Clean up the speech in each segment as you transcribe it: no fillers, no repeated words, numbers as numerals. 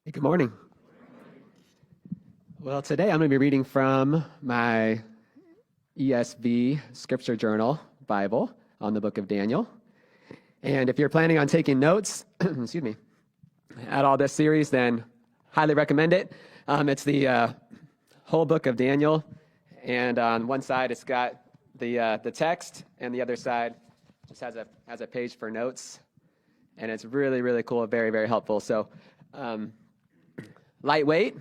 Hey, good morning. Well, today I'm going to be reading from my ESV Scripture Journal Bible on the book of Daniel. And if you're planning on taking notes, excuse me, at all this series, then highly recommend it. It's the whole book of Daniel, and on one side it's got the text, and the other side just has a page for notes, and it's really, really cool, very, very helpful. So, lightweight.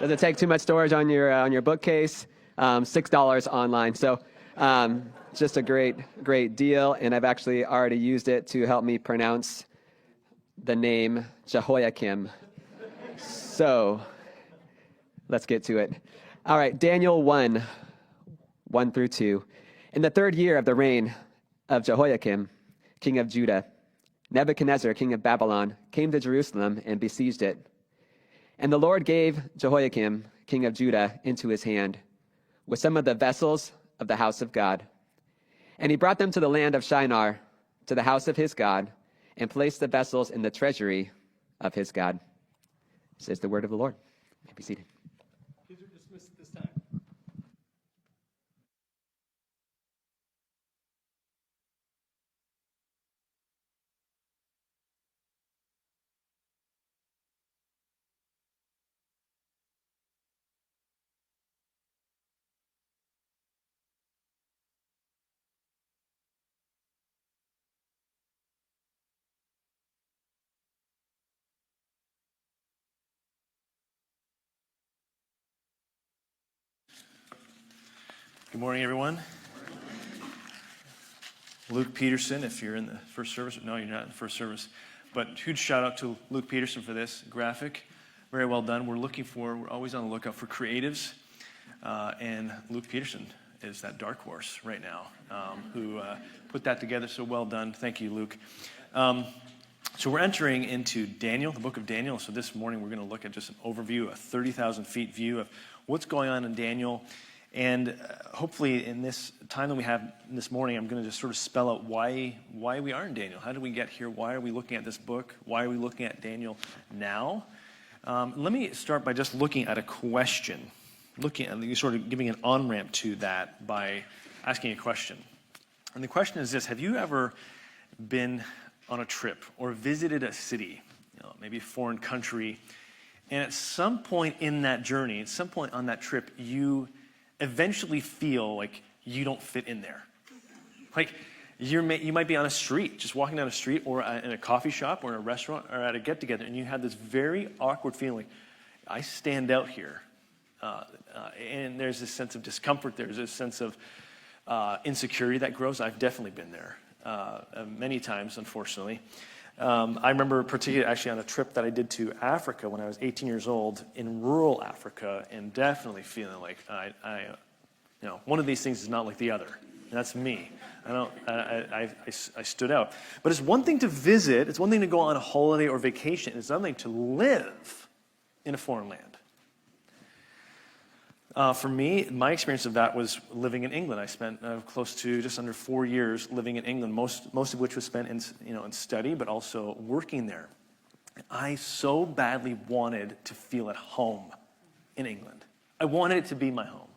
Doesn't take too much storage on your bookcase. $6 online. So just a great deal. And I've actually already used it to help me pronounce the name Jehoiakim. So let's get to it. All right, Daniel 1 through 2. In the third year of the reign of Jehoiakim, king of Judah, Nebuchadnezzar, king of Babylon, came to Jerusalem and besieged it. And the Lord gave Jehoiakim, king of Judah, into his hand, with some of the vessels of the house of God. And he brought them to the land of Shinar, to the house of his God, and placed the vessels in the treasury of his God. Says the word of the Lord. You may be seated. Kids are dismissed at this time. Good morning, everyone. Luke Peterson, if you're in the first service. No, you're not in the first service. But huge shout out to Luke Peterson for this graphic. Very well done. We're always on the lookout for creatives. And Luke Peterson is that dark horse right now who put that together. So well done. Thank you, Luke. So we're entering into Daniel, the book of Daniel. So this morning we're going to look at just an overview, a 30,000 feet view of what's going on in Daniel. And hopefully in this time that we have this morning, I'm going to just sort of spell out why we are in Daniel. How did we get here? Why are we looking at this book? Why are we looking at Daniel now? Let me start by just looking at a question, looking at sort of giving an on-ramp to that by asking a question. And the question is this: have you ever been on a trip or visited a city, maybe a foreign country, and at some point in that journey, at some point on that trip, you eventually feel like you don't fit in there? Like you might be on a street, just walking down a street, or in a coffee shop, or in a restaurant, or at a get-together, and you have this very awkward feeling, I stand out here. And there's this sense of discomfort, there's this sense of insecurity that grows. I've definitely been there many times, unfortunately. I remember particularly actually on a trip that I did to Africa when I was 18 years old, in rural Africa, and definitely feeling like one of these things is not like the other. And that's me. I stood out. But it's one thing to visit, it's one thing to go on a holiday or vacation, it's another thing to live in a foreign land. For me, my experience of that was living in England. I spent close to just under 4 years living in England, most of which was spent in study, but also working there. I so badly wanted to feel at home in England. I wanted it to be my home,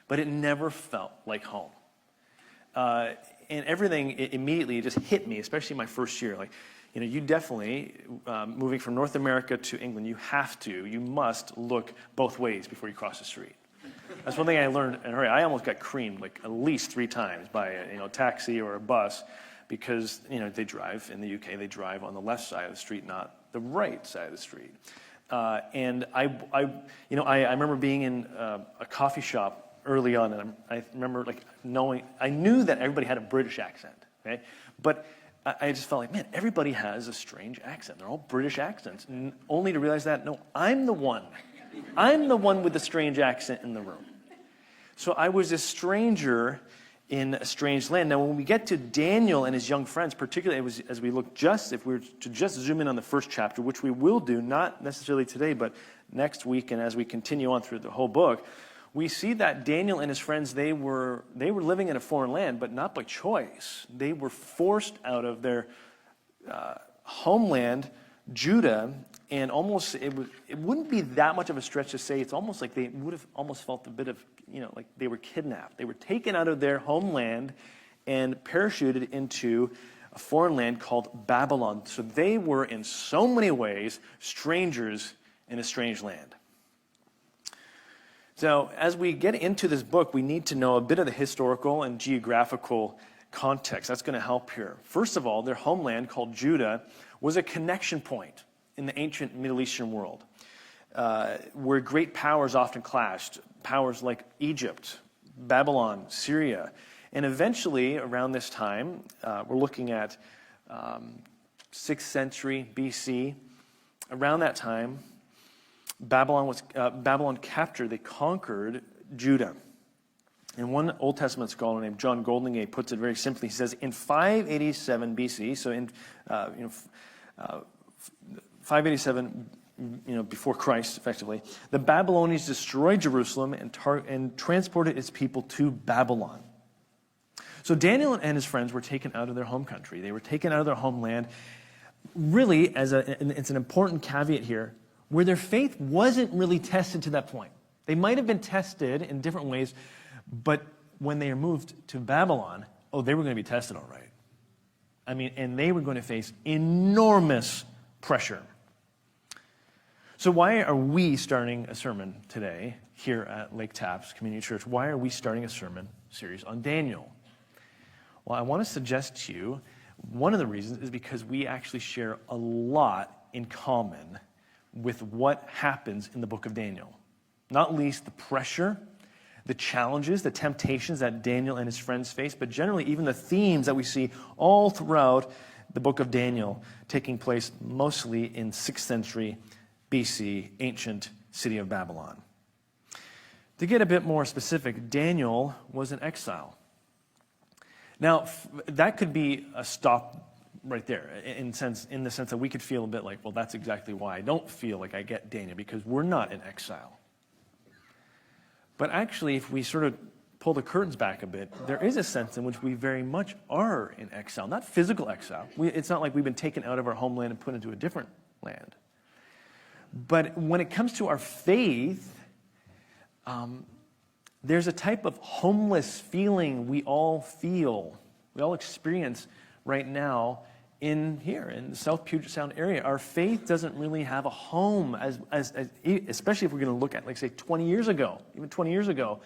but it never felt like home. And everything immediately just hit me, especially my first year. Like, you definitely, moving from North America to England, you must look both ways before you cross the street. That's one thing I learned in a hurry. I almost got creamed like at least 3 times by a taxi or a bus, because they drive in the UK. They drive on the left side of the street, not the right side of the street. And I remember being in a coffee shop early on, and I remember I knew that everybody had a British accent, okay? But I just felt like, man, everybody has a strange accent. They're all British accents, and only to realize that no, I'm the one with the strange accent in the room. So I was a stranger in a strange land. Now, when we get to Daniel and his young friends, particularly if we were to just zoom in on the first chapter, which we will do, not necessarily today, but next week, and as we continue on through the whole book, we see that Daniel and his friends, they were living in a foreign land, but not by choice. They were forced out of their homeland, Judah, And almost, it wouldn't be that much of a stretch to say it's almost like they would have almost felt a bit of, like they were kidnapped. They were taken out of their homeland and parachuted into a foreign land called Babylon. So they were in so many ways strangers in a strange land. So as we get into this book, we need to know a bit of the historical and geographical context. That's going to help here. First of all, their homeland, called Judah, was a connection point in the ancient Middle Eastern world, where great powers often clashed. Powers like Egypt, Babylon, Syria. And eventually, around this time, we're looking at 6th century BC. Around that time, Babylon captured, they conquered Judah. And one Old Testament scholar named John Goldingay puts it very simply. He says, in 587 BC, so in 587, before Christ, effectively, the Babylonians destroyed Jerusalem and transported its people to Babylon. So Daniel and his friends were taken out of their home country. They were taken out of their homeland, really, it's an important caveat here, where their faith wasn't really tested to that point. They might have been tested in different ways, but when they were moved to Babylon, they were going to be tested all right. And they were going to face enormous pressure. So why are we starting a sermon today here at Lake Taps Community Church? Why are we starting a sermon series on Daniel? Well, I want to suggest to you, one of the reasons is because we actually share a lot in common with what happens in the book of Daniel. Not least the pressure, the challenges, the temptations that Daniel and his friends face, but generally even the themes that we see all throughout the book of Daniel, taking place mostly in 6th century BC, ancient city of Babylon. To get a bit more specific, Daniel was in exile. Now, that could be a stop right there, in the sense that we could feel a bit like, well, that's exactly why I don't feel like I get Daniel, because we're not in exile. But actually, if we sort of pull the curtains back a bit, there is a sense in which we very much are in exile. Not physical exile. It's not like we've been taken out of our homeland and put into a different land. But when it comes to our faith, there's a type of homeless feeling we all feel, we all experience right now in the South Puget Sound area. Our faith doesn't really have a home, especially if we're going to look at, like, say, 20 years ago, even 20 years ago.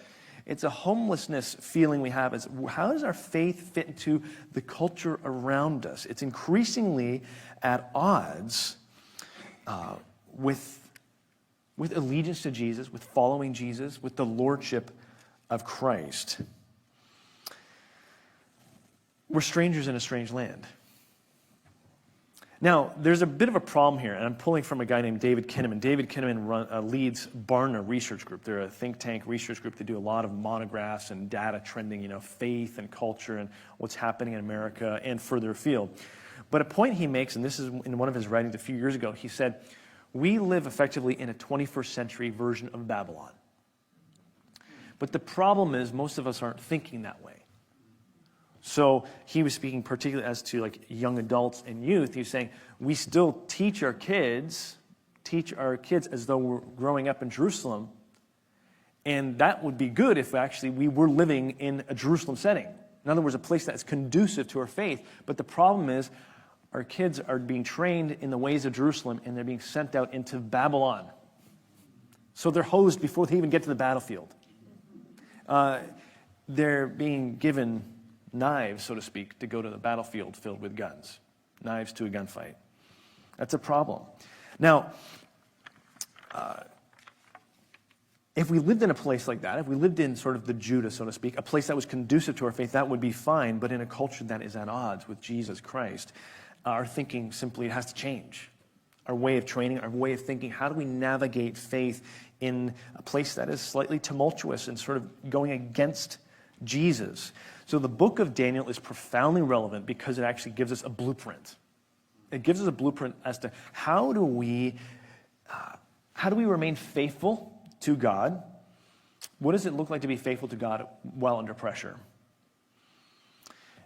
It's a homelessness feeling we have. How does our faith fit into the culture around us? It's increasingly at odds with allegiance to Jesus, with following Jesus, with the lordship of Christ. We're strangers in a strange land. Now, there's a bit of a problem here, and I'm pulling from a guy named David Kinnaman. David Kinnaman leads Barna Research Group. They're a think tank research group. They do a lot of monographs and data trending, faith and culture and what's happening in America and further afield. But a point he makes, and this is in one of his writings a few years ago, he said, we live effectively in a 21st century version of Babylon. But the problem is most of us aren't thinking that way. So he was speaking particularly as to like young adults and youth. He was saying, we still teach our kids as though we're growing up in Jerusalem. And that would be good if actually we were living in a Jerusalem setting. In other words, a place that's conducive to our faith. But the problem is our kids are being trained in the ways of Jerusalem and they're being sent out into Babylon. So they're hosed before they even get to the battlefield. They're being given knives, so to speak, to go to the battlefield filled with guns. Knives to a gunfight. That's a problem. Now, if we lived in a place like that, if we lived in sort of the Judah, so to speak, a place that was conducive to our faith, that would be fine. But in a culture that is at odds with Jesus Christ, our thinking simply has to change. Our way of training, our way of thinking, how do we navigate faith in a place that is slightly tumultuous and sort of going against Jesus? So the book of Daniel is profoundly relevant because it actually gives us a blueprint. It gives us a blueprint as to how do we remain faithful to God? What does it look like to be faithful to God while under pressure?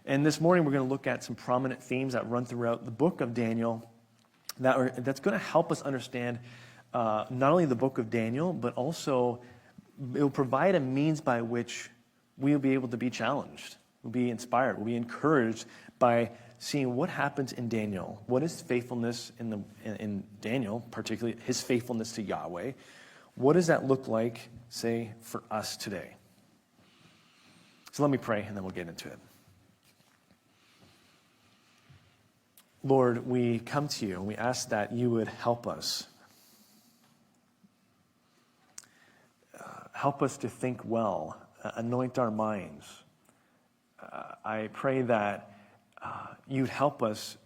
And this morning we're going to look at some prominent themes that run throughout the book of Daniel. that's going to help us understand not only the book of Daniel, but also it will provide a means by which we'll be able to be challenged, we'll be inspired, we'll be encouraged by seeing what happens in Daniel. What is faithfulness in Daniel, particularly his faithfulness to Yahweh? What does that look like, say, for us today? So let me pray, and then we'll get into it. Lord, we come to you, and we ask that you would help us. Help us to think well, anoint our minds. I pray that you'd help us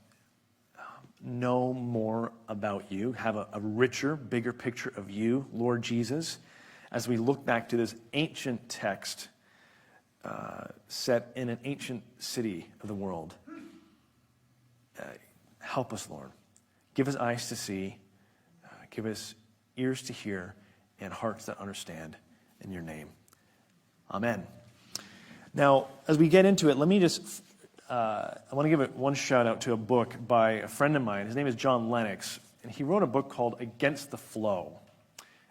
know more about you, have a richer, bigger picture of you, Lord Jesus, as we look back to this ancient text set in an ancient city of the world. Help us, Lord. Give us eyes to see, give us ears to hear, and hearts that understand. In your name. Amen. Now, as we get into it, let me just, I want to give one shout out to a book by a friend of mine. His name is John Lennox, and he wrote a book called Against the Flow.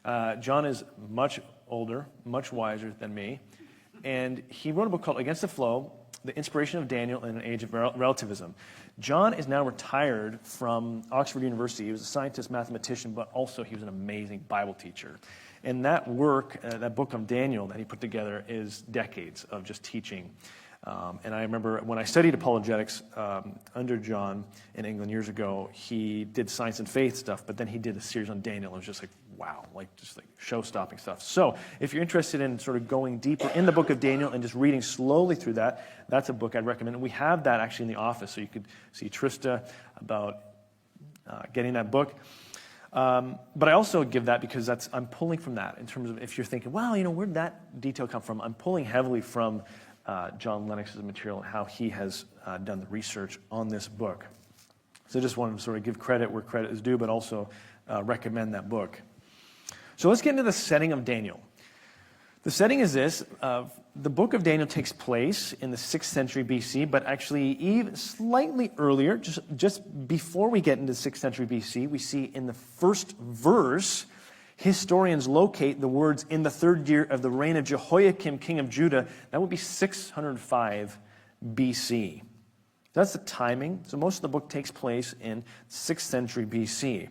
John is much older, much wiser than me, and he wrote a book called Against the Flow, The Inspiration of Daniel in an Age of Relativism. John is now retired from Oxford University. He was a scientist, mathematician, but also he was an amazing Bible teacher. And that work, that book of Daniel that he put together is decades of just teaching. And I remember when I studied apologetics under John in England years ago, he did science and faith stuff, but then he did a series on Daniel. It was just like, wow, just like show-stopping stuff. So if you're interested in sort of going deeper in the book of Daniel and just reading slowly through that, that's a book I'd recommend. And we have that actually in the office, so you could see Trista about getting that book. But I also give that because I'm pulling from that in terms of if you're thinking, wow, where'd that detail come from? I'm pulling heavily from John Lennox's material and how he has done the research on this book. So I just wanted to sort of give credit where credit is due, but also recommend that book. So let's get into the setting of Daniel. The setting is this. The book of Daniel takes place in the 6th century BC, but actually even slightly earlier, just before we get into the 6th century BC, we see in the first verse, historians locate the words, in the 3rd year of the reign of Jehoiakim, king of Judah. That would be 605 BC. That's the timing. So most of the book takes place in 6th century BC.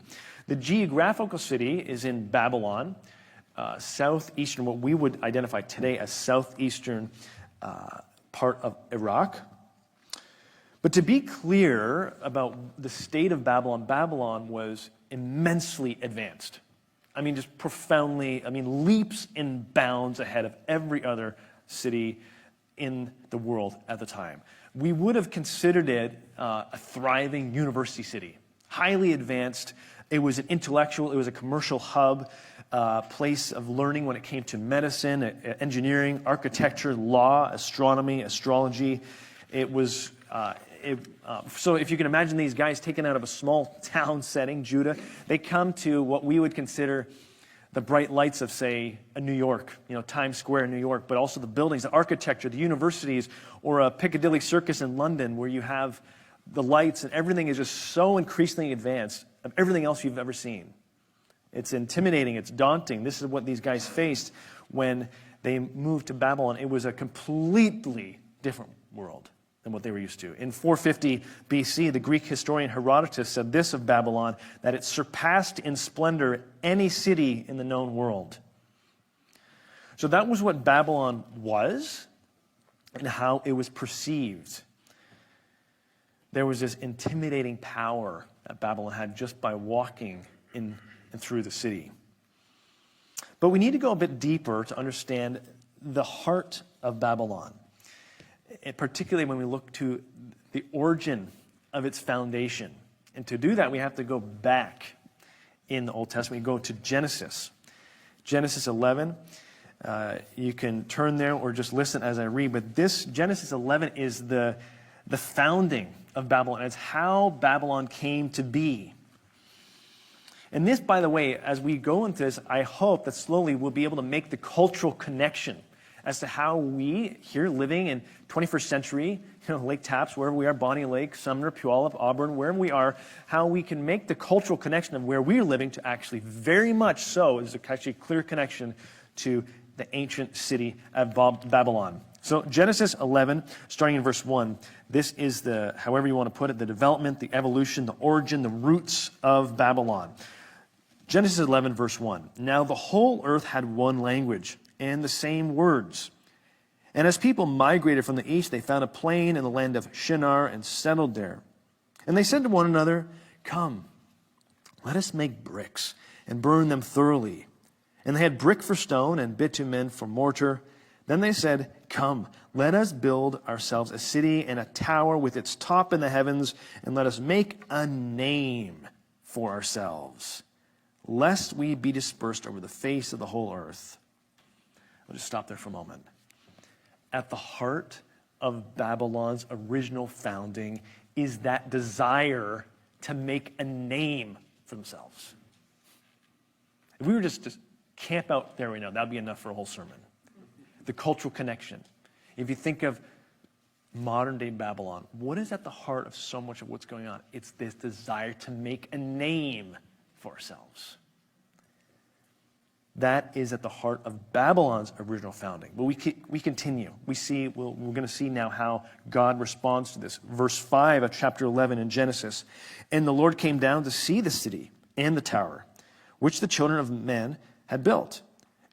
The geographical city is in Babylon, southeastern, what we would identify today as southeastern part of Iraq. But to be clear about the state of Babylon, Babylon was immensely advanced. I mean, just profoundly, leaps and bounds ahead of every other city in the world at the time. We would have considered it a thriving university city, highly advanced. It was an intellectual, it was a commercial hub, place of learning when it came to medicine, engineering, architecture, law, astronomy, astrology. It was, so if you can imagine these guys taken out of a small town setting, Judah, they come to what we would consider the bright lights of, say, a New York, Times Square in New York, but also the buildings, the architecture, the universities, or a Piccadilly Circus in London where you have the lights and everything is just so increasingly advanced of everything else you've ever seen. It's intimidating, it's daunting. This is what these guys faced when they moved to Babylon. It was a completely different world than what they were used to. In 450 BC, the Greek historian Herodotus said this of Babylon, that it surpassed in splendor any city in the known world. So that was what Babylon was and how it was perceived. There was this intimidating power that Babylon had just by walking in and through the city. But we need to go a bit deeper to understand the heart of Babylon, and particularly when we look to the origin of its foundation. And to do that, we have to go back in the Old Testament. We go to Genesis. Genesis 11. You can turn there or just listen as I read. But this Genesis 11 is the founding of Babylon. It's how Babylon came to be. And this, by the way, as we go into this, I hope that slowly we'll be able to make the cultural connection as to how we here living in 21st century, Lake Tapps, wherever we are, Bonnie Lake, Sumner, Puyallup, Auburn, wherever we are, how we can make the cultural connection of where we're living to actually very much so is actually a clear connection to the ancient city of Babylon. So Genesis 11, starting in verse 1, this is the, however you want to put it, the development, the evolution, the origin, the roots of Babylon. Genesis 11, verse 1. Now the whole earth had one language and the same words. And as people migrated from the east, they found a plain in the land of Shinar and settled there. And they said to one another, "Come, let us make bricks and burn them thoroughly." And they had brick for stone and bitumen for mortar. Then they said, "Come, let us build ourselves a city and a tower with its top in the heavens, and let us make a name for ourselves, lest we be dispersed over the face of the whole earth." I'll just stop there for a moment. At the heart of Babylon's original founding is that desire to make a name for themselves. If we were just to camp out there right now, that would be enough for a whole sermon. The cultural connection. If you think of modern-day Babylon, what is at the heart of so much of what's going on? It's this desire to make a name for ourselves. That is at the heart of Babylon's original founding. But we continue. We're going to see now how God responds to this. Verse 5 of chapter 11 in Genesis. And the Lord came down to see the city and the tower, which the children of men had built.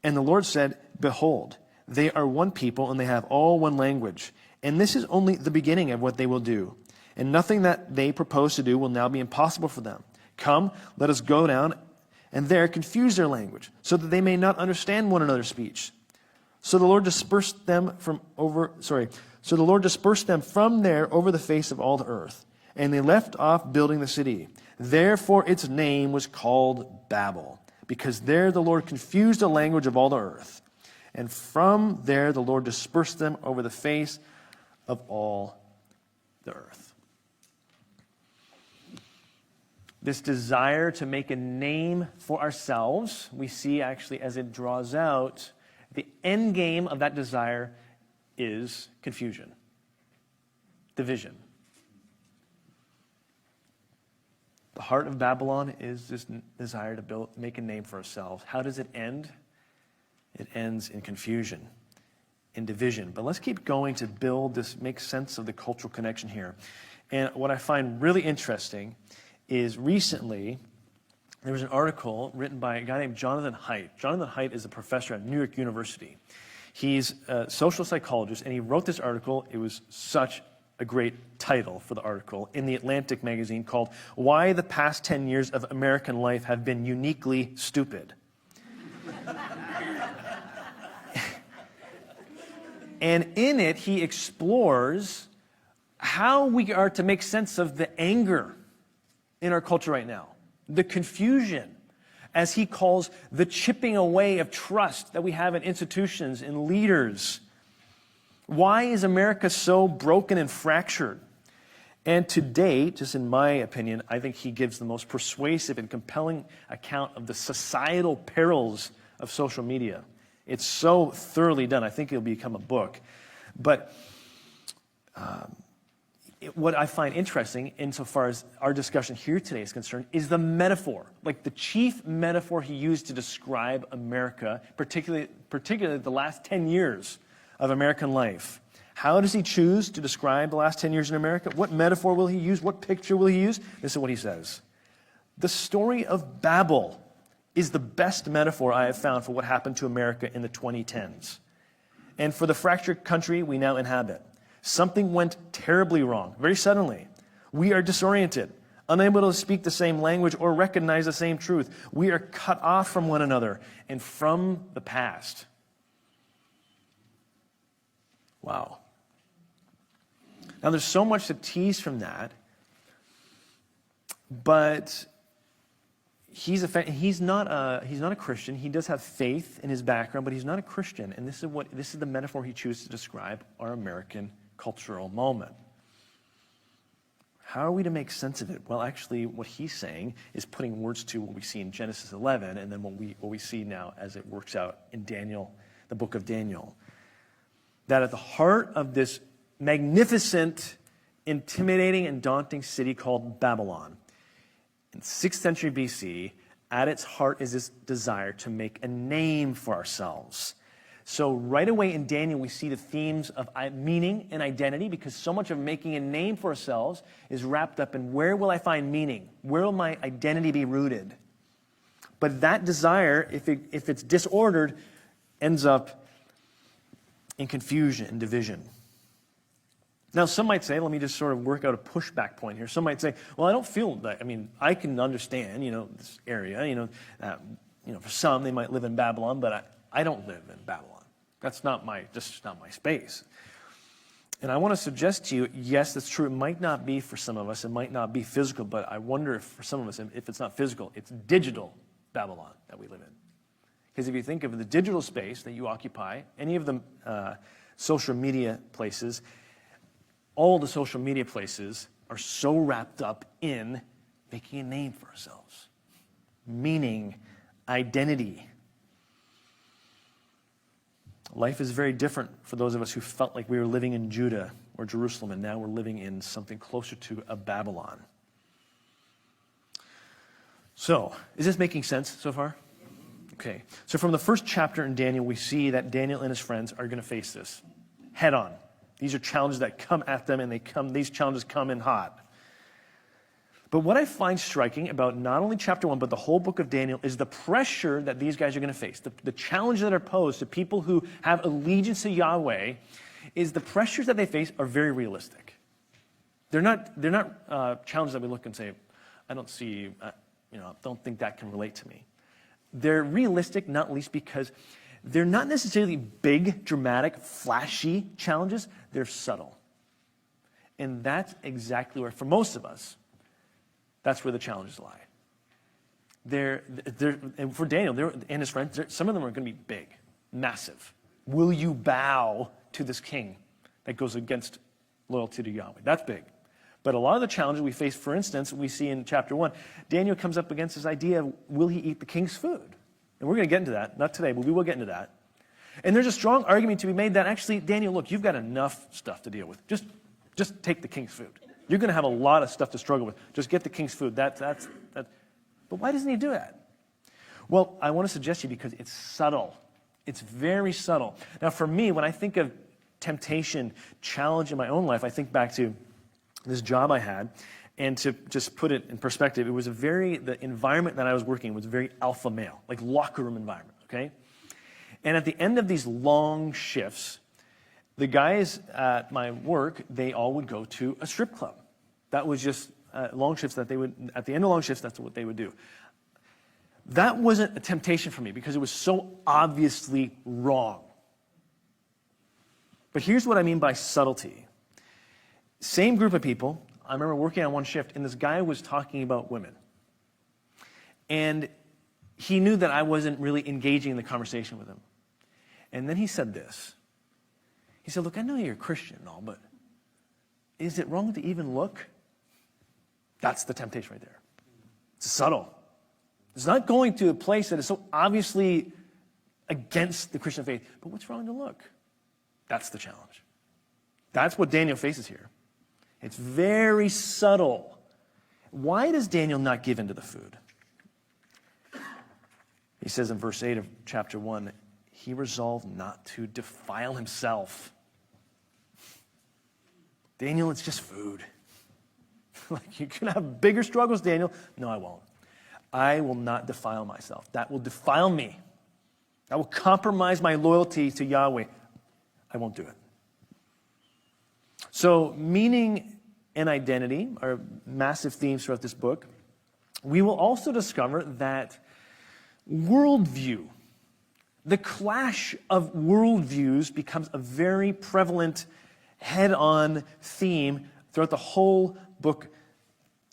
And the Lord said, "Behold, they are one people, and they have all one language. And this is only the beginning of what they will do. And nothing that they propose to do will now be impossible for them. Come, let us go down and there confuse their language, so that they may not understand one another's speech." So the Lord dispersed them from there over the face of all the earth. And they left off building the city. Therefore its name was called Babel, because there the Lord confused the language of all the earth. And from there the Lord dispersed them over the face of all the earth. This desire to make a name for ourselves, we see actually as it draws out, the end game of that desire is confusion, division. The heart of Babylon is this desire to make a name for ourselves. How does it end? It ends in confusion, in division. But let's keep going to build this, make sense of the cultural connection here. And what I find really interesting is recently there was an article written by a guy named Jonathan Haidt. Jonathan Haidt is a professor at New York University. He's a social psychologist, and he wrote this article. It was such a great title for the article in the Atlantic magazine called "Why the Past 10 Years of American Life Have Been Uniquely Stupid." And in it, he explores how we are to make sense of the anger in our culture right now, the confusion, as he calls the chipping away of trust that we have in institutions and leaders. Why is America so broken and fractured? And to date, just in my opinion, I think he gives the most persuasive and compelling account of the societal perils of social media. It's so thoroughly done. I think it'll become a book. But what I find interesting, insofar as our discussion here today is concerned, is the metaphor. Like the chief metaphor he used to describe America, particularly the last 10 years of American life. How does he choose to describe the last 10 years in America? What metaphor will he use? What picture will he use? This is what he says. The story of Babel is the best metaphor I have found for what happened to America in the 2010s. And for the fractured country we now inhabit. Something went terribly wrong, very suddenly. We are disoriented, unable to speak the same language or recognize the same truth. We are cut off from one another and from the past. Wow. Now there's so much to tease from that, but he's not a Christian. He does have faith in his background, but he's not a Christian. And this is the metaphor he chooses to describe our American cultural moment. How are we to make sense of it? Well, actually, what he's saying is putting words to what we see in Genesis 11, and then what we see now as it works out in Daniel, the book of Daniel. that at the heart of this magnificent, intimidating, and daunting city called Babylon, in 6th century BC, at its heart is this desire to make a name for ourselves. So right away in Daniel, we see the themes of meaning and identity, because so much of making a name for ourselves is wrapped up in where will I find meaning? Where will my identity be rooted? But that desire, if it's disordered, ends up in confusion and division. Now, some might say, let me just sort of work out a pushback point here. Some might say, well, I don't feel that. I mean, I can understand, this area, for some, they might live in Babylon, but I don't live in Babylon. That's just not my space. And I want to suggest to you, yes, that's true. It might not be for some of us. It might not be physical, but I wonder if for some of us, if it's not physical, it's digital Babylon that we live in. Because if you think of the digital space that you occupy, any of the social media places, all the social media places are so wrapped up in making a name for ourselves, meaning, identity. Life is very different for those of us who felt like we were living in Judah or Jerusalem, and now we're living in something closer to a Babylon. So, is this making sense so far? Okay. So from the first chapter in Daniel, we see that Daniel and his friends are going to face this head on. These are challenges that come at them, and these challenges come in hot. But what I find striking about not only chapter 1, but the whole book of Daniel is the pressure that these guys are going to face. The challenges that are posed to people who have allegiance to Yahweh is the pressures that they face are very realistic. They're not challenges that we look and say, I don't see, don't think that can relate to me. They're realistic, not least because they're not necessarily big, dramatic, flashy challenges. They're subtle. And that's exactly where, for most of us, that's where the challenges lie. And for Daniel and his friends, some of them are going to be big, massive. Will you bow to this king that goes against loyalty to Yahweh? That's big. But a lot of the challenges we face, for instance, we see in chapter 1, Daniel comes up against this idea of, will he eat the king's food? And we're going to get into that. Not today, but we will get into that. And there's a strong argument to be made that actually, Daniel, look, you've got enough stuff to deal with. Just take the king's food. You're going to have a lot of stuff to struggle with. Just get the king's food. That's. But why doesn't he do that? Well, I want to suggest to you because it's subtle. It's very subtle. Now, for me, when I think of temptation, challenge in my own life, I think back to this job I had. And to just put it in perspective, the environment that I was working in was very alpha male, like locker room environment, okay? And at the end of these long shifts, the guys at my work, they all would go to a strip club. That was just long shifts that they would, at the end of long shifts, that's what they would do. That wasn't a temptation for me because it was so obviously wrong. But here's what I mean by subtlety. Same group of people. I remember working on one shift, and this guy was talking about women. And he knew that I wasn't really engaging in the conversation with him. And then he said this. He said, look, I know you're a Christian and all, but is it wrong to even look? That's the temptation right there. It's subtle. It's not going to a place that is so obviously against the Christian faith. But what's wrong to look? That's the challenge. That's what Daniel faces here. It's very subtle. Why does Daniel not give in to the food? He says in verse 8 of chapter 1, he resolved not to defile himself. Daniel, it's just food. Like, you're going to have bigger struggles, Daniel. No, I won't. I will not defile myself. That will defile me. That will compromise my loyalty to Yahweh. I won't do it. So, meaning and identity are massive themes throughout this book. We will also discover that worldview, the clash of worldviews, becomes a very prevalent head-on theme throughout the whole book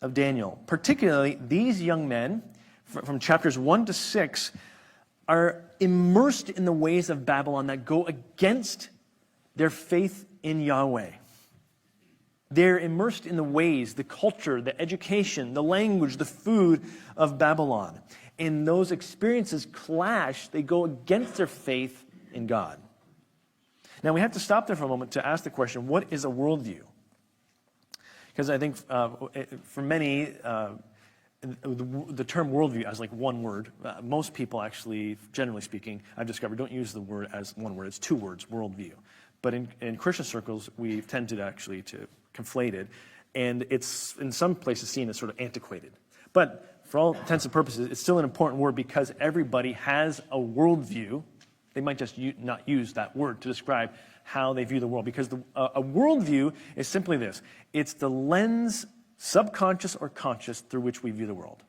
of Daniel. Particularly, these young men, from chapters 1 to 6, are immersed in the ways of Babylon that go against their faith in Yahweh. They're immersed in the ways, the culture, the education, the language, the food of Babylon. And those experiences clash. They go against their faith in God. Now, we have to stop there for a moment to ask the question, what is a worldview? Because I think for many, the term worldview as like one word, most people actually, generally speaking, I've discovered, don't use the word as one word. It's two words, worldview. But in Christian circles, we tend to actually to conflate it, and it's in some places seen as sort of antiquated. But for all intents and purposes, it's still an important word because everybody has a worldview. They might just not use that word to describe how they view the world, because a worldview is simply this. It's the lens, subconscious or conscious, through which we view the world.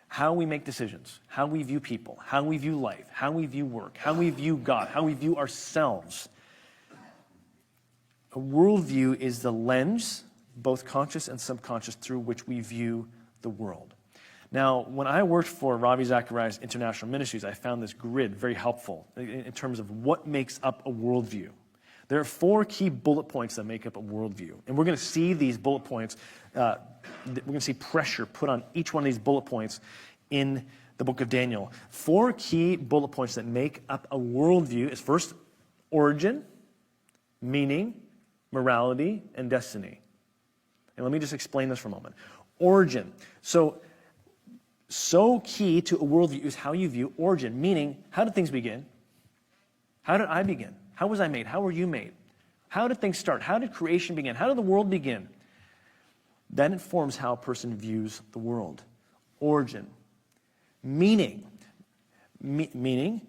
How we make decisions, how we view people, how we view life, how we view work, how we view God, how we view ourselves. A worldview is the lens, both conscious and subconscious, through which we view the world. Now, when I worked for Ravi Zacharias International Ministries, I found this grid very helpful in terms of what makes up a worldview. There are 4 key bullet points that make up a worldview. And we're going to see these bullet points, we're going to see pressure put on each one of these bullet points in the book of Daniel. 4 key bullet points that make up a worldview is first, origin, meaning, morality, and destiny. And let me just explain this for a moment. Origin. So key to a worldview is how you view origin, meaning, how did things begin? How did I begin? How was I made? How were you made? How did things start? How did creation begin? How did the world begin? That informs how a person views the world. Origin. Meaning. Meaning.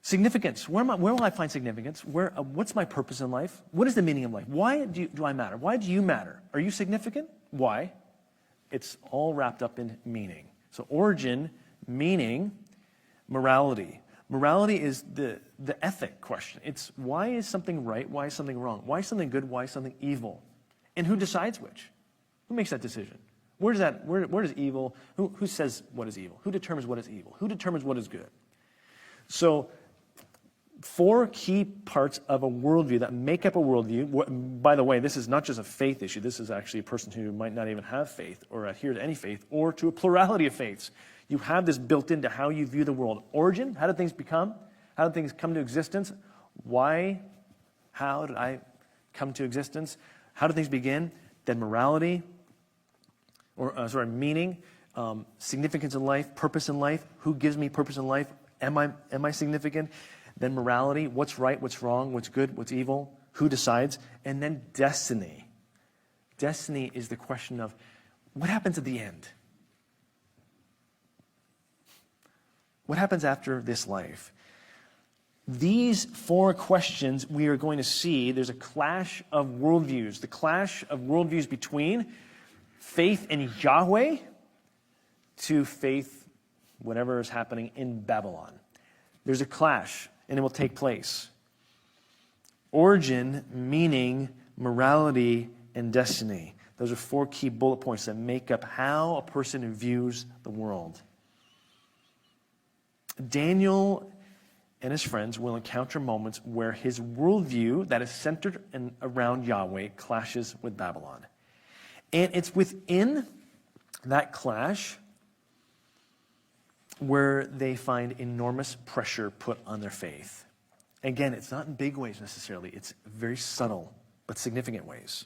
Significance. Where will I find significance? What's my purpose in life? What is the meaning of life? Why do I matter? Why do you matter? Are you significant? Why? It's all wrapped up in meaning. So origin, meaning, morality. Morality is the ethic question. It's why is something right? Why is something wrong? Why is something good? Why is something evil? And who decides which? Who makes that decision? Where does evil, who says what is evil? Who determines what is evil? Who determines what is good? So 4 key parts of a worldview that make up a worldview. By the way, this is not just a faith issue. This is actually a person who might not even have faith or adhere to any faith or to a plurality of faiths. You have this built into how you view the world. Origin, how did things become? How did things come to existence? Why? How did I come to existence? How did things begin? Then morality, meaning, significance in life, purpose in life. Who gives me purpose in life? Am I significant? Then morality, what's right, what's wrong, what's good, what's evil, who decides? And then destiny. Destiny is the question of what happens at the end? What happens after this life? These 4 questions we are going to see, there's a clash of worldviews. The clash of worldviews between faith in Yahweh to faith, whatever is happening in Babylon. There's a clash, and it will take place. Origin, meaning, morality, and destiny. Those are 4 key bullet points that make up how a person views the world. Daniel and his friends will encounter moments where his worldview that is centered around Yahweh clashes with Babylon. And it's within that clash where they find enormous pressure put on their faith. Again, it's not in big ways necessarily. It's very subtle but significant ways.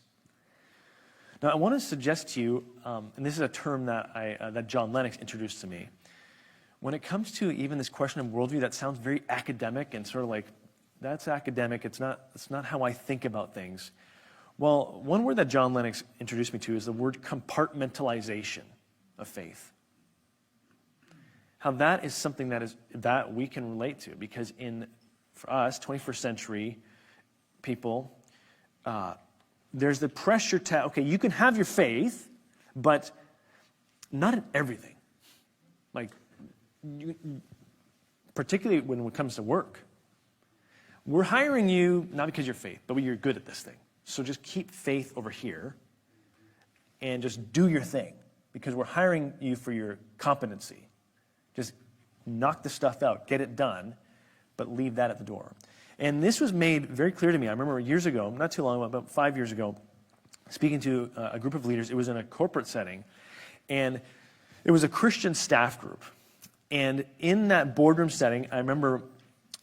Now, I want to suggest to you, and this is a term that John Lennox introduced to me. When it comes to even this question of worldview, that sounds very academic and sort of like, that's academic. It's not how I think about things. Well, one word that John Lennox introduced me to is the word compartmentalization of faith. How that is something that we can relate to, because for us, 21st century people, there's the pressure to, okay, you can have your faith, but not in everything. Like, particularly when it comes to work. We're hiring you not because you're faith, but you're good at this thing. So just keep faith over here and just do your thing, because we're hiring you for your competency. Just knock the stuff out, get it done, but leave that at the door. And this was made very clear to me. I remember years ago, not too long ago, about 5 years ago, speaking to a group of leaders. It was in a corporate setting, and it was a Christian staff group. And in that boardroom setting, I remember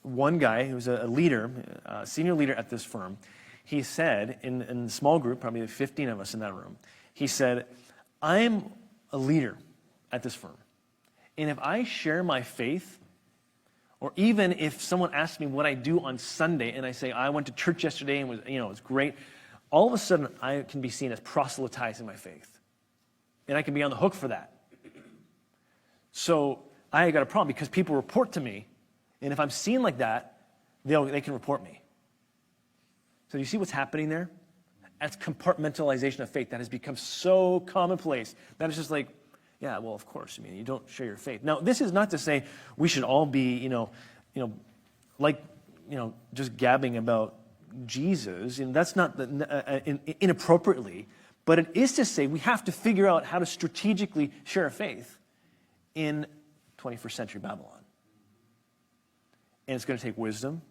one guy who was a leader, a senior leader at this firm, he said, in a small group, probably 15 of us in that room, he said, I'm a leader at this firm. And if I share my faith, or even if someone asks me what I do on Sunday, and I say, I went to church yesterday and it was great, all of a sudden I can be seen as proselytizing my faith. And I can be on the hook for that. So I got a problem because people report to me, and if I'm seen like that, they can report me. So you see what's happening there? That's compartmentalization of faith that has become so commonplace that it's just like, yeah, well, of course. I mean, you don't share your faith. Now, this is not to say we should all be, just gabbing about Jesus, and that's not inappropriately. But it is to say we have to figure out how to strategically share our faith in 21st century Babylon. And it's going to take wisdom.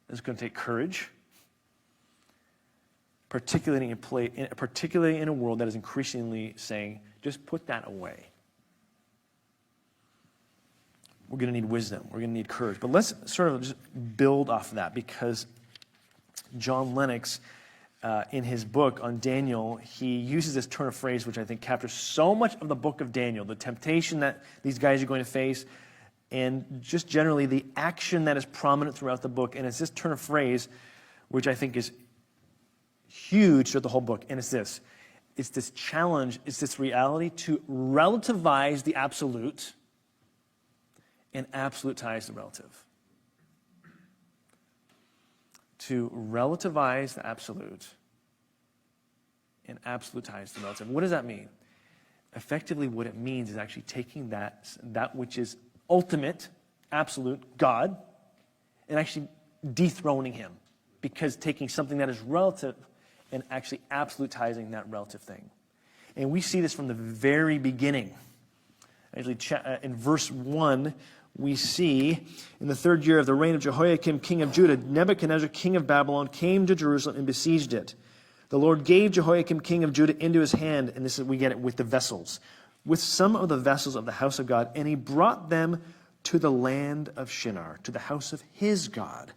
It's going to take courage. Particularly in a world that is increasingly saying, just put that away. We're going to need wisdom. We're going to need courage. But let's sort of just build off of that, because John Lennox, in his book on Daniel, he uses this turn of phrase, which I think captures so much of the book of Daniel, the temptation that these guys are going to face, and just generally the action that is prominent throughout the book. And it's this turn of phrase, which I think is huge throughout the whole book, and it's this. It's this challenge, it's this reality to relativize the absolute and absolutize the relative. To relativize the absolute and absolutize the relative. What does that mean? Effectively, what it means is actually taking that which is ultimate, absolute, God, and actually dethroning him. Because taking something that is relative and actually absolutizing that relative thing. And we see this from the very beginning. Actually, in verse 1, we see, in the 3rd year of the reign of Jehoiakim, king of Judah, Nebuchadnezzar, king of Babylon, came to Jerusalem and besieged it. The Lord gave Jehoiakim, king of Judah, into his hand, and this is, we get it with the vessels, with some of the vessels of the house of God, and he brought them to the land of Shinar, to the house of his God,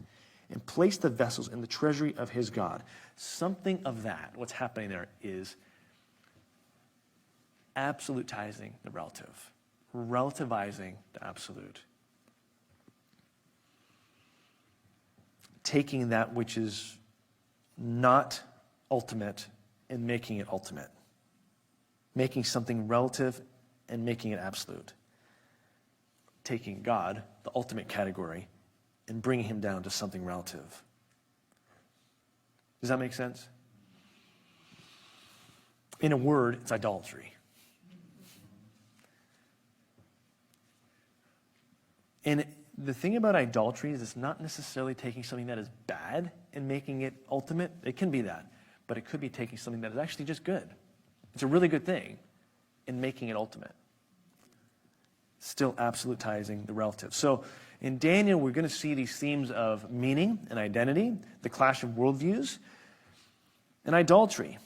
and placed the vessels in the treasury of his God. Something of that, what's happening there, is absolutizing the relative, relativizing the absolute. Taking that which is not ultimate and making it ultimate. Making something relative and making it absolute. Taking God, the ultimate category, and bringing him down to something relative. Does that make sense? In a word, it's idolatry. And the thing about idolatry is it's not necessarily taking something that is bad and making it ultimate. It can be that. But it could be taking something that is actually just good. It's a really good thing and making it ultimate. Still absolutizing the relative. So in Daniel, we're going to see these themes of meaning and identity, the clash of worldviews, and idolatry.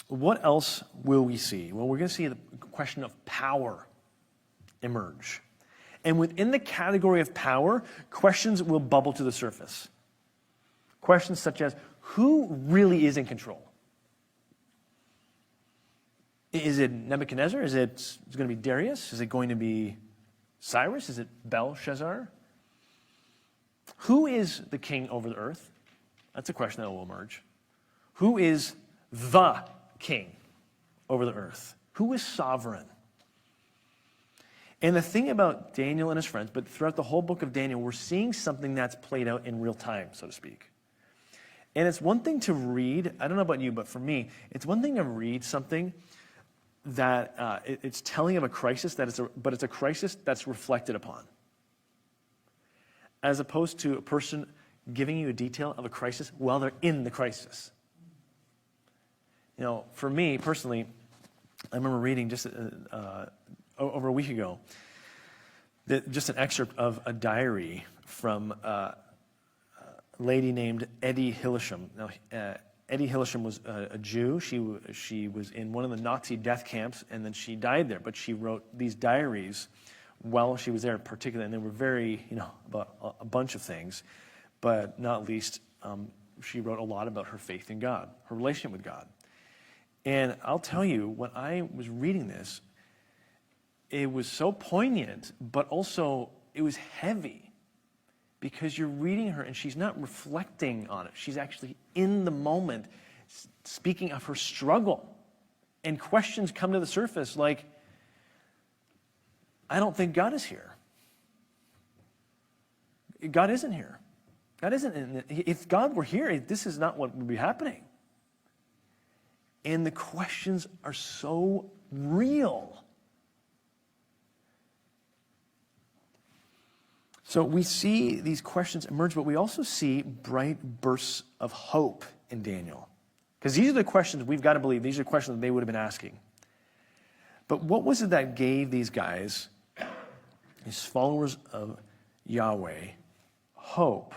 What else will we see? Well, we're going to see the question of power emerge. And within the category of power, questions will bubble to the surface. Questions such as, who really is in control? Is it Nebuchadnezzar? Is it going to be Darius? Is it going to be Cyrus? Is it Belshazzar? Who is the king over the earth? That's a question that will emerge. Who is the king over the earth? Who is sovereign? And the thing about Daniel and his friends, but throughout the whole book of Daniel, we're seeing something that's played out in real time, so to speak. And it's one thing to read, I don't know about you, but for me, it's one thing to read something that it's telling of a crisis, but it's a crisis that's reflected upon. As opposed to a person giving you a detail of a crisis while they're in the crisis. You know, for me personally, I remember reading just over a week ago, just an excerpt of a diary from a lady named Eddie Hillesham. Now, Eddie Hillesham was a Jew. She was in one of the Nazi death camps, and then she died there. But she wrote these diaries while she was there particularly, and they were very, about a bunch of things, but not least, she wrote a lot about her faith in God, her relationship with God. And I'll tell you, when I was reading this, it was so poignant, but also it was heavy, because you're reading her and she's not reflecting on it. She's actually in the moment speaking of her struggle. And questions come to the surface like, I don't think God is here. God isn't here. God isn't. If God were here, this is not what would be happening. And the questions are so real. So we see these questions emerge, but we also see bright bursts of hope in Daniel. Because these are the questions we've got to believe. These are questions that they would have been asking. But what was it that gave these guys, these followers of Yahweh, hope?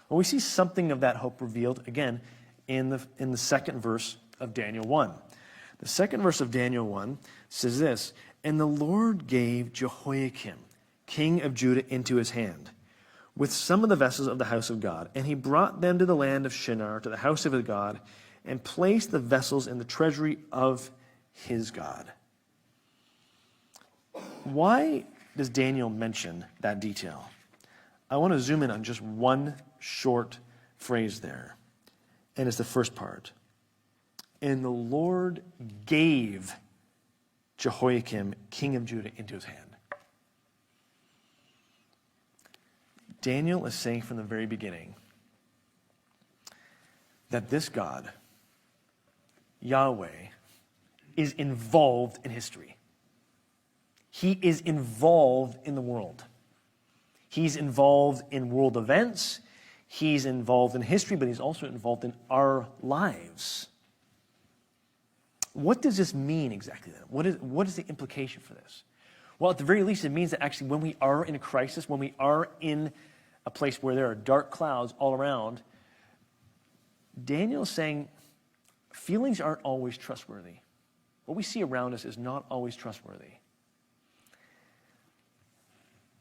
Well, we see something of that hope revealed, again, in the second verse of Daniel 1. The second verse of Daniel 1 says this, "And the Lord gave Jehoiakim, king of Judah, into his hand, with some of the vessels of the house of God. And he brought them to the land of Shinar, to the house of his God, and placed the vessels in the treasury of his God." Why does Daniel mention that detail? I want to zoom in on just one short phrase there. And it's the first part. "And the Lord gave Jehoiakim, king of Judah, into his hand." Daniel is saying from the very beginning that this God, Yahweh, is involved in history. He is involved in the world. He's involved in world events. He's involved in history, but he's also involved in our lives. What does this mean exactly then? What is the implication for this? Well, at the very least, it means that actually when we are in a crisis, when we are in a place where there are dark clouds all around, Daniel is saying feelings aren't always trustworthy. What we see around us is not always trustworthy.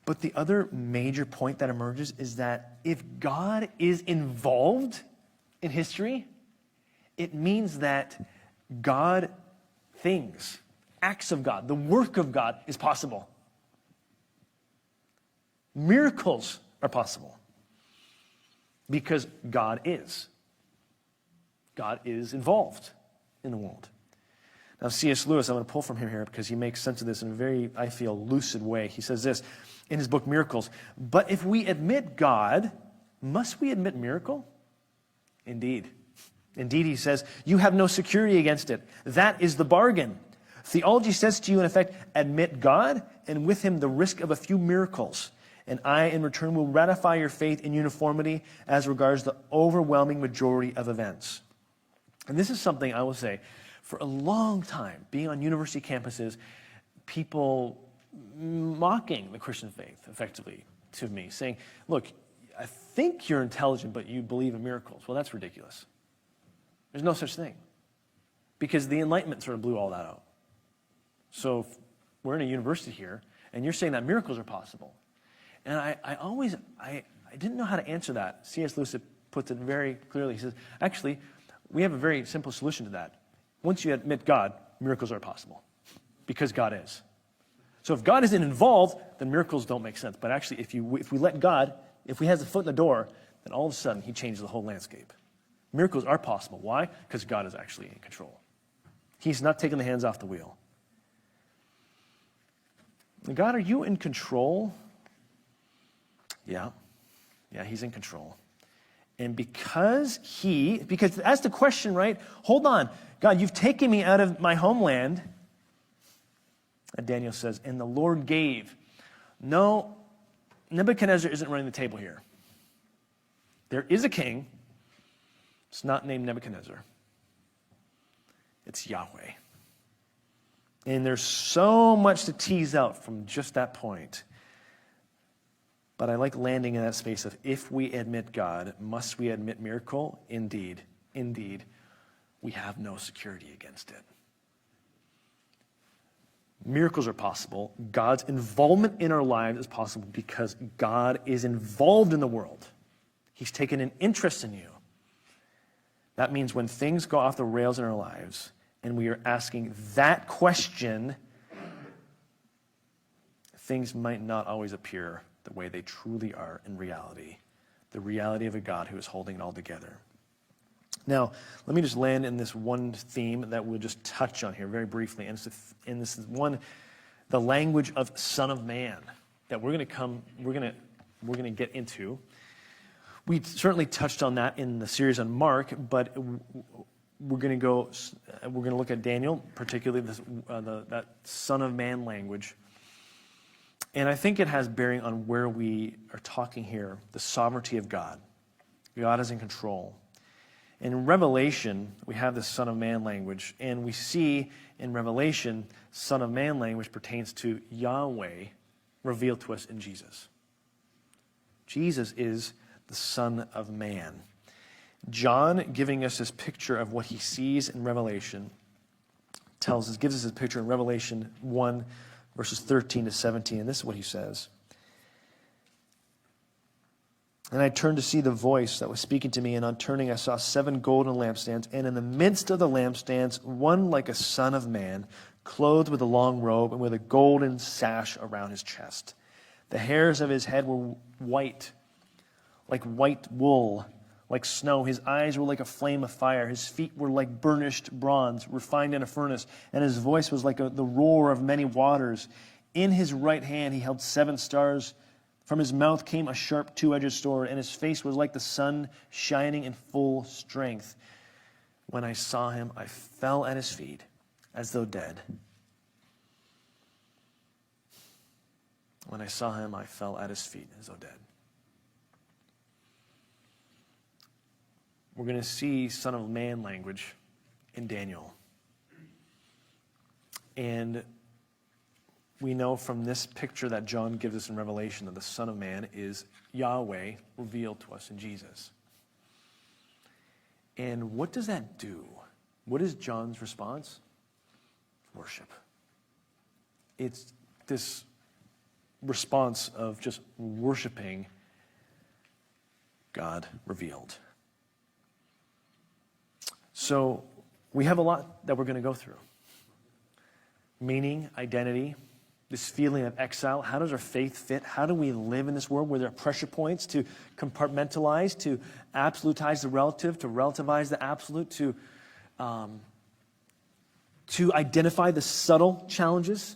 But the other major point that emerges is that if God is involved in history, it means that God things, acts of God, the work of God is possible. Miracles are possible because God is. God is involved in the world. Now, C.S. Lewis, I'm going to pull from him here because he makes sense of this in a very, I feel, lucid way. He says this in his book, Miracles. "But if we admit God, must we admit miracle? Indeed. Indeed," he says, "you have no security against it. That is the bargain. Theology says to you, in effect, admit God, and with him the risk of a few miracles. And I, in return, will ratify your faith in uniformity as regards the overwhelming majority of events." And this is something I will say, for a long time, being on university campuses, people mocking the Christian faith, effectively, to me, saying, "Look, I think you're intelligent, but you believe in miracles." Well, that's ridiculous. There's no such thing. Because the Enlightenment sort of blew all that out. So if we're in a university here, and you're saying that miracles are possible. And I didn't know how to answer that. C.S. Lewis puts it very clearly. He says, actually, we have a very simple solution to that. Once you admit God, miracles are possible. Because God is. So if God isn't involved, then miracles don't make sense. But actually, if we let God, if he has a foot in the door, then all of a sudden he changes the whole landscape. Miracles are possible. Why? Because God is actually in control. He's not taking the hands off the wheel. God, are you in control? Yeah, he's in control. And because that's the question, right? Hold on. God, you've taken me out of my homeland. And Daniel says, "And the Lord gave." No, Nebuchadnezzar isn't running the table here. There is a king. It's not named Nebuchadnezzar. It's Yahweh. And there's so much to tease out from just that point. But I like landing in that space of, if we admit God, must we admit miracle? Indeed, we have no security against it. Miracles are possible. God's involvement in our lives is possible because God is involved in the world. He's taken an interest in you. That means when things go off the rails in our lives and we are asking that question, things might not always appear the way they truly are in reality. The reality of a God who is holding it all together. Now, let me just land in this one theme that we'll just touch on here very briefly. And this is one, the language of Son of Man that we're going to get into. We certainly touched on that in the series on Mark, but we're going to look at Daniel, particularly that Son of Man language. And I think it has bearing on where we are talking here, the sovereignty of God. God is in control. In Revelation, we have this Son of Man language, and we see in Revelation, Son of Man language pertains to Yahweh revealed to us in Jesus. Jesus is the Son of Man. John, giving us this picture of what he sees in Revelation, gives us a picture in Revelation 1, verses 13 to 17, and this is what he says. And I turned to see the voice that was speaking to me, and on turning I saw 7 golden lampstands, and in the midst of the lampstands, one like a son of man, clothed with a long robe and with a golden sash around his chest. The hairs of his head were white, like white wool, like snow. His eyes were like a flame of fire. His feet were like burnished bronze, refined in a furnace, and his voice was like the roar of many waters. In his right hand he held 7 stars. From his mouth came a sharp 2-edged sword, and his face was like the sun shining in full strength. When I saw him, I fell at his feet as though dead. When I saw him, I fell at his feet as though dead. We're going to see Son of Man language in Daniel. And we know from this picture that John gives us in Revelation that the Son of Man is Yahweh revealed to us in Jesus. And what does that do? What is John's response? Worship. It's this response of just worshiping God revealed. So we have a lot that we're going to go through. Meaning, identity, this feeling of exile. How does our faith fit? How do we live in this world where there are pressure points to compartmentalize, to absolutize the relative, to relativize the absolute, to identify the subtle challenges,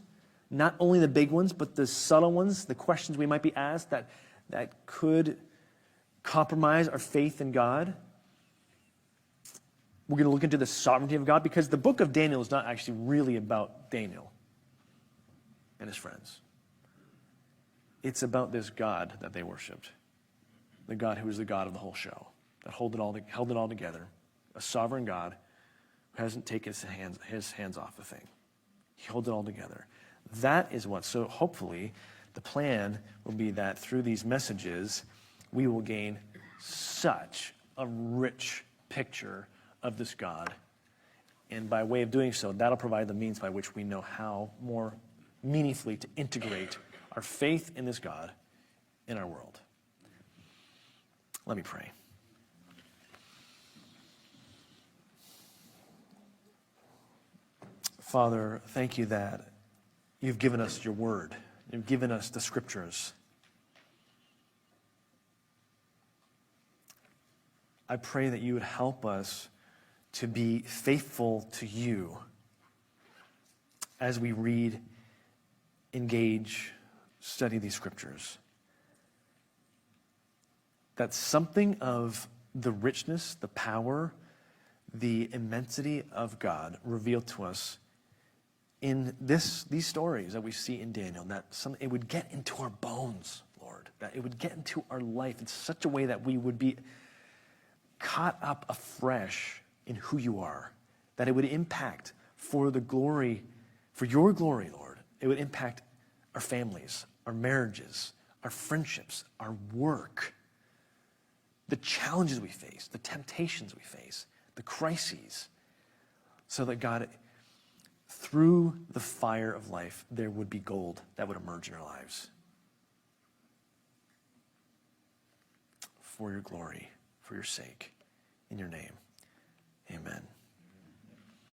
not only the big ones, but the subtle ones, the questions we might be asked that could compromise our faith in God. We're going to look into the sovereignty of God because the book of Daniel is not actually really about Daniel and his friends. It's about this God that they worshipped, the God who is the God of the whole show, that held it all together, a sovereign God who hasn't taken his hands off the thing. He holds it all together. That is what, so hopefully the plan will be that through these messages, we will gain such a rich picture of this God. And by way of doing so, that'll provide the means by which we know how more meaningfully to integrate our faith in this God in our world. Let me pray. Father, thank you that you've given us your word. You've given us the scriptures. I pray that you would help us to be faithful to you as we read, engage, study these scriptures. That something of the richness, the power, the immensity of God revealed to us in these stories that we see in Daniel, that it would get into our bones, Lord, that it would get into our life in such a way that we would be caught up afresh in who you are, that it would impact for your glory, Lord. It would impact our families, our marriages, our friendships, our work, the challenges we face, the temptations we face, the crises, so that God, through the fire of life, there would be gold that would emerge in our lives. For your glory, for your sake, in your name, amen.